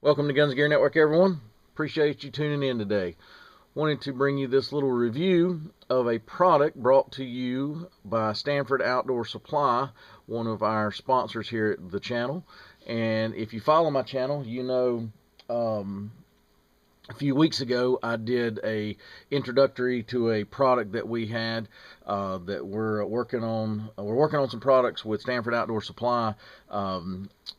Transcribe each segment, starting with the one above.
Welcome to Guns Gear Network, everyone. Appreciate you tuning in today. Wanted to bring you this little review of a product brought to you by Stanford Outdoor Supply, one of our sponsors here at the channel. And if you follow my channel, you know a few weeks ago I did a introductory to a product that we had that we're working on. We're working on some products with Stanford Outdoor Supply,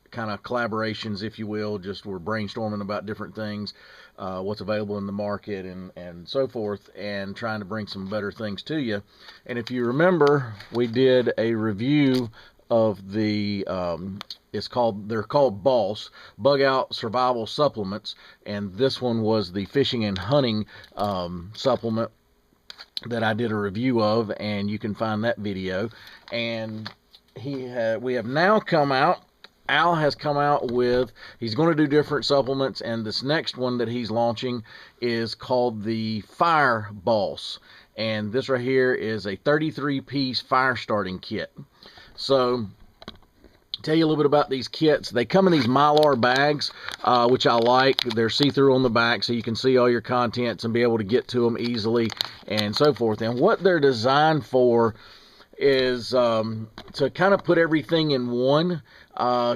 kind of collaborations, if you will. Just we're brainstorming about different things, what's available in the market and so forth, and trying to bring some better things to you. And if you remember, we did a review of the they're called B.O.S.S, Bug Out Survival Supplements, and this one was the fishing and hunting supplement that I did a review of, and you can find that video. And we have now come out. Al has come out with, he's going to do different supplements, and this next one that he's launching is called the Fire B.O.S S, and this right here is a 33-piece fire starting kit. So, tell you a little bit about these kits. They come in these Mylar bags, which I like. They're see-through on the back, so you can see all your contents and be able to get to them easily and so forth. And what they're designed for is to kind of put everything in one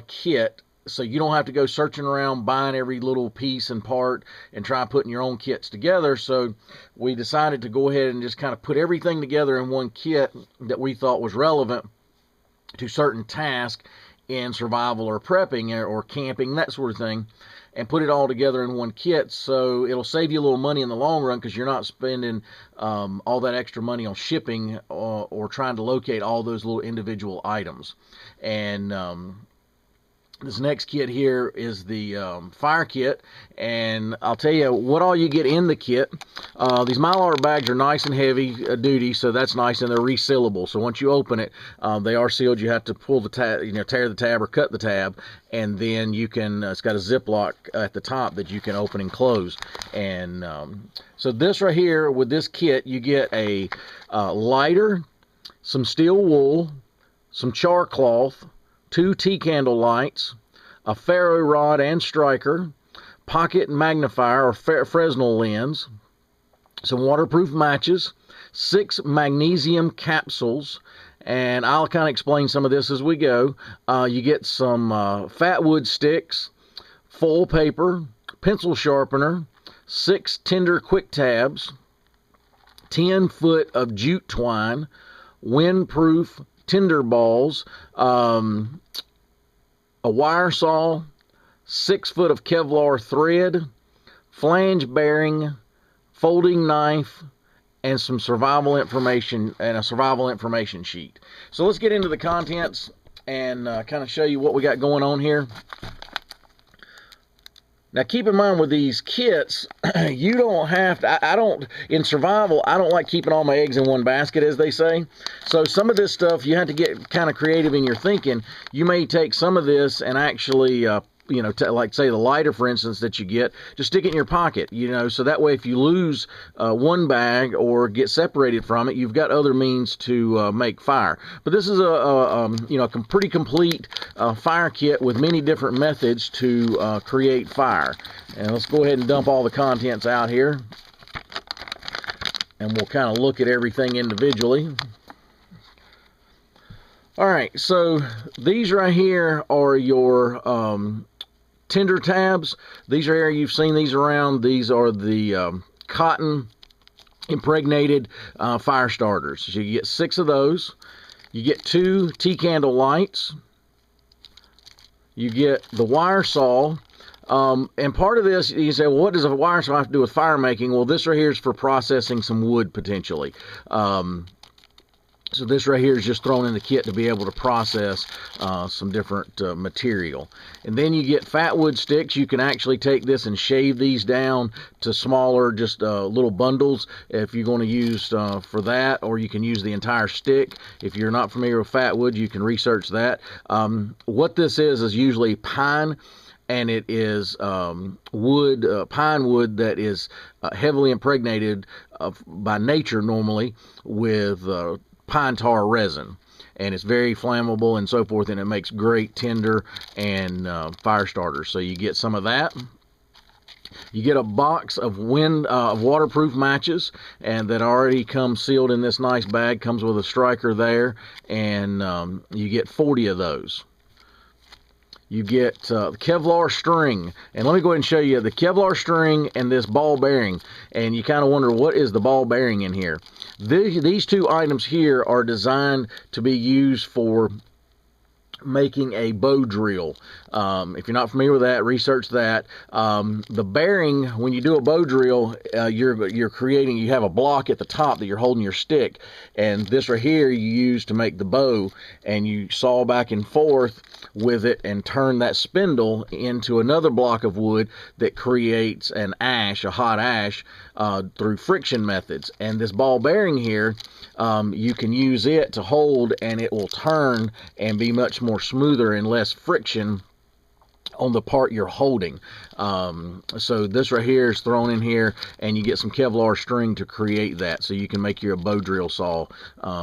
kit, so you don't have to go searching around buying every little piece and part and try putting your own kits together. So we decided to go ahead and just kind of put everything together in one kit that we thought was relevant to certain tasks in survival or prepping or camping, that sort of thing, and put it all together in one kit. So it'll save you a little money in the long run, because you're not spending all that extra money on shipping or trying to locate all those little individual items. And this next kit here is the fire kit, and I'll tell you what all you get in the kit. These Mylar bags are nice and heavy duty, so that's nice, and they're resealable. So once you open it, they are sealed. You have to pull the tab, tear the tab or cut the tab, and then you can. It's got a Ziploc at the top that you can open and close. And so this right here, with this kit, you get a lighter, some steel wool, some char cloth, 2 tea candle lights, a ferro rod and striker, pocket magnifier or Fresnel lens, some waterproof matches, 6 magnesium capsules, and I'll kind of explain some of this as we go. You get some fat wood sticks, foil paper, pencil sharpener, 6 tender quick tabs, 10 foot of jute twine, windproof tinder balls, a wire saw, 6 foot of Kevlar thread, flange bearing, folding knife, and some survival information, and a survival information sheet. So let's get into the contents and kind of show you what we got going on here. Now, keep in mind with these kits, you don't have to, in survival, I don't like keeping all my eggs in one basket, as they say. So some of this stuff, you have to get kind of creative in your thinking. You may take some of this and actually, like say the lighter, for instance, that you get, just stick it in your pocket, so that way if you lose one bag or get separated from it, you've got other means to make fire. But this is a pretty complete fire kit with many different methods to create fire. And let's go ahead and dump all the contents out here, and we'll kind of look at everything individually. All right, so these right here are your tinder tabs. These are here, you've seen these around. These are the cotton impregnated fire starters. So you get 6 of those. You get 2 tea candle lights. You get the wire saw. And part of this, you say, well, what does a wire saw have to do with fire making? Well, this right here is for processing some wood, potentially. So this right here is just thrown in the kit to be able to process some different material. And then you get fat wood sticks. You can actually take this and shave these down to smaller, just little bundles if you're going to use for that, or you can use the entire stick. If you're not familiar with fat wood, you can research that. What this is usually pine, and it is wood, pine wood that is heavily impregnated by nature normally with pine tar resin, and it's very flammable and so forth, and it makes great tinder and fire starters. So you get some of that. You get a box of waterproof matches, and that already comes sealed in this nice bag. Comes with a striker there, and you get 40 of those. You get Kevlar string, and let me go ahead and show you the Kevlar string and this ball bearing, and you kind of wonder what is the ball bearing in here. These two items here are designed to be used for making a bow drill. If you're not familiar with that, research that. The bearing, when you do a bow drill, you have a block at the top that you're holding your stick, and this right here you use to make the bow, and you saw back and forth with it and turn that spindle into another block of wood that creates an ash, a hot ash, through friction methods. And this ball bearing here, you can use it to hold, and it will turn and be much more smoother and less friction on the part you're holding. So this right here is thrown in here, and you get some Kevlar string to create that, so you can make your bow drill saw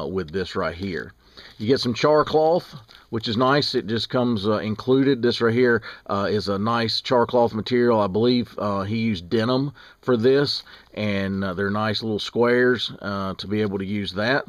with this right here. You get some char cloth, which is nice. It just comes included. This right here is a nice char cloth material. I believe he used denim for this, and they're nice little squares to be able to use that.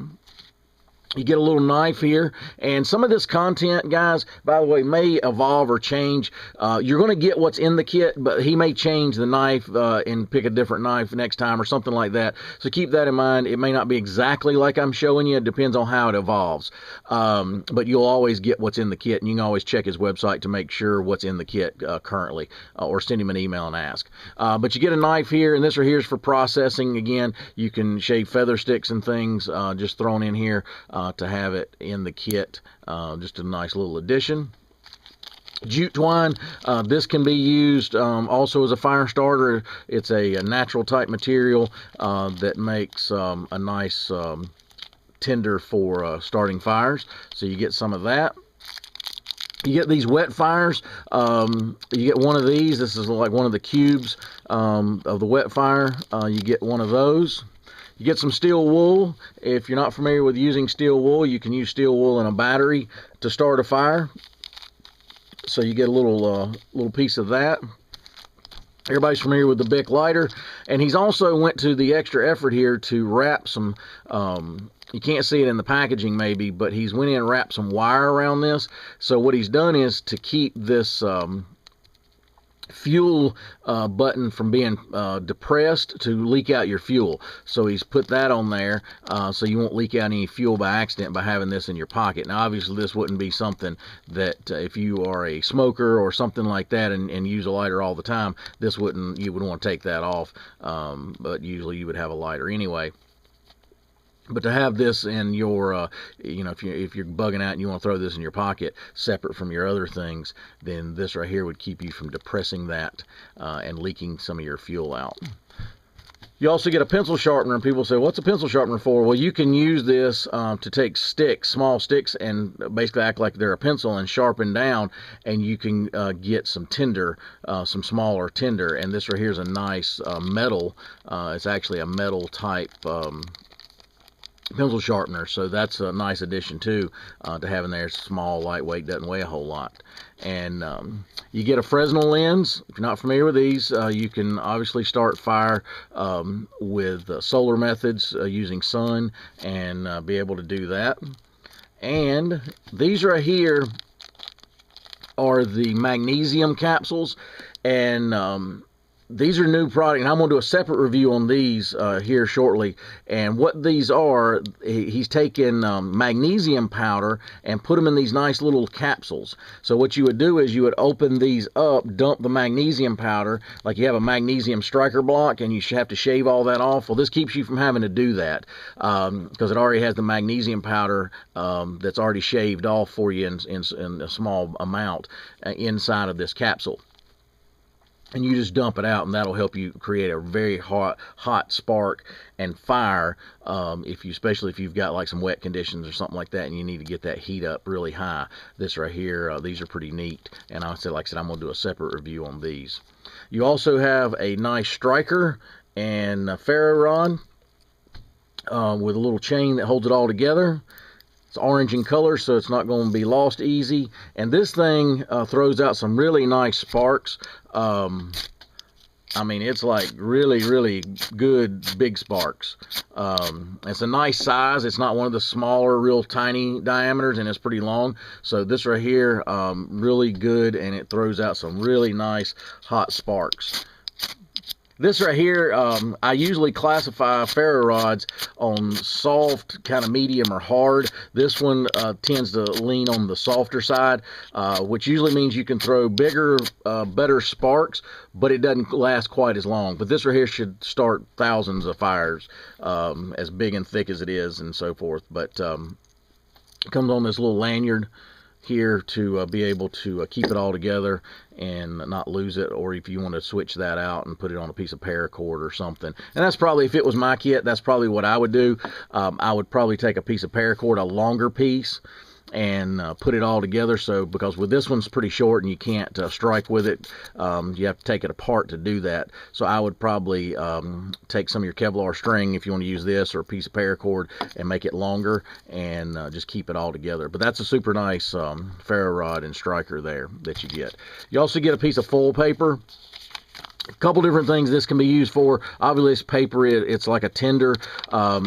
You get a little knife here, and some of this content, guys, by the way, may evolve or change. You're going to get what's in the kit, but he may change the knife and pick a different knife next time or something like that. So keep that in mind. It may not be exactly like I'm showing you. It depends on how it evolves. But you'll always get what's in the kit, and you can always check his website to make sure what's in the kit currently, or send him an email and ask. But you get a knife here, and this right here is for processing. Again, you can shave feather sticks and things just thrown in here. To have it in the kit, just a nice little addition. Jute twine, this can be used also as a fire starter. It's a natural type material that makes a nice tinder for starting fires, so you get some of that. You get these wet fires. You get one of these. This is like one of the cubes of the wet fire. You get one of those. You get some steel wool. If you're not familiar with using steel wool, you can use steel wool in a battery to start a fire. So you get a little piece of that. Everybody's familiar with the Bic lighter, and he's also went to the extra effort here to wrap some. You can't see it in the packaging maybe, but he's went in and wrapped some wire around this. So what he's done is to keep this fuel button from being depressed to leak out your fuel. So he's put that on there so you won't leak out any fuel by accident by having this in your pocket. Now obviously this wouldn't be something that if you are a smoker or something like that and use a lighter all the time, you would want to take that off, but usually you would have a lighter anyway. But to have this in your, if you're bugging out and you want to throw this in your pocket separate from your other things, then this right here would keep you from depressing that and leaking some of your fuel out. You also get a pencil sharpener, and people say, what's a pencil sharpener for? Well, you can use this to take small sticks, and basically act like they're a pencil and sharpen down, and you can get some tinder, some smaller tinder. And this right here is a nice metal. It's actually a metal type pencil sharpener, so that's a nice addition too to have in there. It's small, lightweight, doesn't weigh a whole lot. And you get a Fresnel lens. If you're not familiar with these, you can obviously start fire with solar methods using sun, and be able to do that. And these right here are the magnesium capsules, and these are new product, and I'm going to do a separate review on these here shortly. And what these are, he's taken magnesium powder and put them in these nice little capsules. So what you would do is you would open these up, dump the magnesium powder, like you have a magnesium striker block, and you have to shave all that off. Well, this keeps you from having to do that because it already has the magnesium powder that's already shaved off for you in a small amount inside of this capsule. And you just dump it out, and that'll help you create a very hot spark and fire, especially if you've got like some wet conditions or something like that, and you need to get that heat up really high. This right here, these are pretty neat, and like I said, I'm going to do a separate review on these. You also have a nice striker and a ferro rod with a little chain that holds it all together. It's orange in color, so it's not going to be lost easy. And this thing throws out some really nice sparks. I mean, it's like really, really good big sparks. It's a nice size. It's not one of the smaller, real tiny diameters, and it's pretty long. So this right here, really good, and it throws out some really nice hot sparks. This right here, I usually classify ferro rods on soft, kind of medium, or hard. This one tends to lean on the softer side, which usually means you can throw bigger, better sparks, but it doesn't last quite as long. But this right here should start thousands of fires, as big and thick as it is, and so forth. But it comes on this little lanyard here to be able to keep it all together and not lose it, or if you want to switch that out and put it on a piece of paracord or something. And that's probably, if it was my kit, that's probably what I would do. I would probably take a piece of paracord, a longer piece, and put it all together. So because with this one's pretty short and you can't strike with it, you have to take it apart to do that. So I would probably take some of your Kevlar string, if you want to use this, or a piece of paracord, and make it longer, and just keep it all together. But that's a super nice ferro rod and striker there that you get. You also get a piece of foil paper. A couple different things this can be used for. Obviously, this paper, it's like a tinder.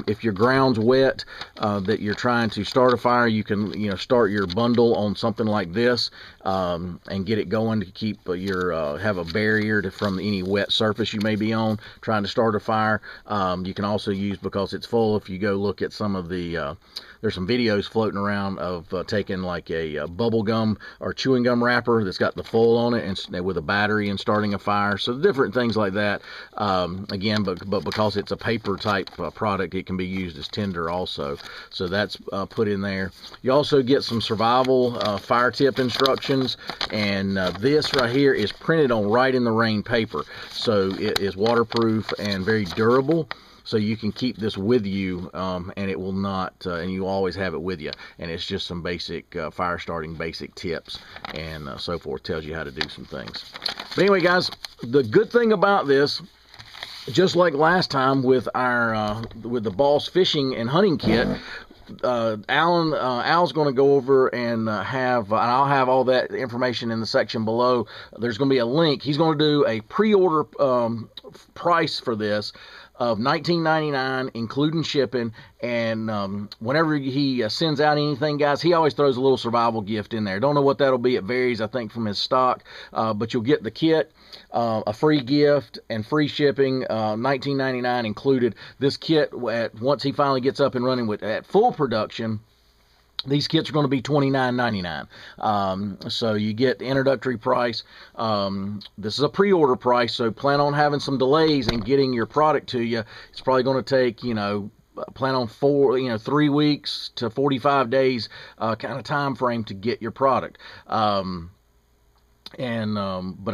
If your ground's wet, that you're trying to start a fire, you can start your bundle on something like this, and get it going to keep your have a barrier from any wet surface you may be on trying to start a fire. You can also use, because it's full, if you go look at some of the there's some videos floating around of taking like a bubble gum or chewing gum wrapper that's got the foil on it, and with a battery, and starting a fire. So different things like that. Again, but because it's a paper type product, it can be used as tinder also. So that's put in there. You also get some survival fire tip instructions, and this right here is printed on right in the rain paper. So it is waterproof and very durable. So you can keep this with you, and it will not, and you always have it with you. And it's just some basic fire starting basic tips, and so forth. Tells you how to do some things. But anyway, guys, the good thing about this, just like last time with our with the B.O.S.S fishing and hunting kit, Al's going to go over and and I'll have all that information in the section below. There's going to be a link. He's going to do a pre-order price for this of $19.99, including shipping. And whenever he sends out anything, guys, he always throws a little survival gift in there. Don't know what that'll be. It varies, I think, from his stock. But you'll get the kit, a free gift, and free shipping, $19.99 included. This kit, once he finally gets up and running at full production, these kits are going to be $29.99. So you get the introductory price. This is a pre-order price, so plan on having some delays in getting your product to you. It's probably going to take, plan on 3 weeks to 45 days kind of time frame to get your product. But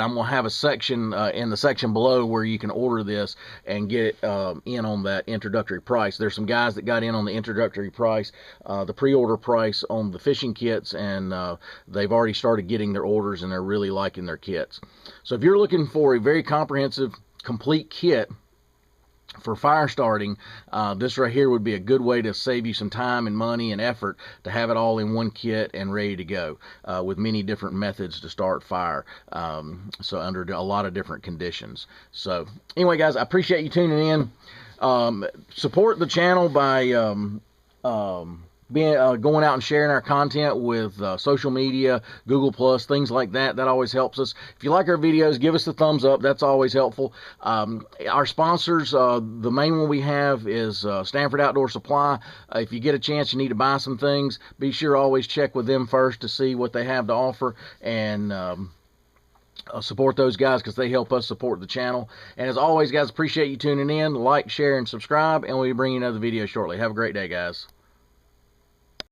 I'm gonna have a section in the section below where you can order this and get in on that introductory price. There's some guys that got in on the introductory price, the pre-order price on the fishing kits, and they've already started getting their orders, and they're really liking their kits. So if you're looking for a very comprehensive, complete kit for fire starting, this right here would be a good way to save you some time and money and effort to have it all in one kit and ready to go, with many different methods to start fire, so under a lot of different conditions. So anyway, guys, I appreciate you tuning in. Support the channel by going out and sharing our content with social media, Google Plus, things like that. That always helps us. If you like our videos, give us the thumbs up. That's always helpful. Our sponsors, the main one we have is Stanford Outdoor Supply. If you get a chance, you need to buy some things, be sure to always check with them first to see what they have to offer, and support those guys, because they help us support the channel. And as always, guys, appreciate you tuning in. Like, share, and subscribe, and we'll be bringing another video shortly. Have a great day, guys.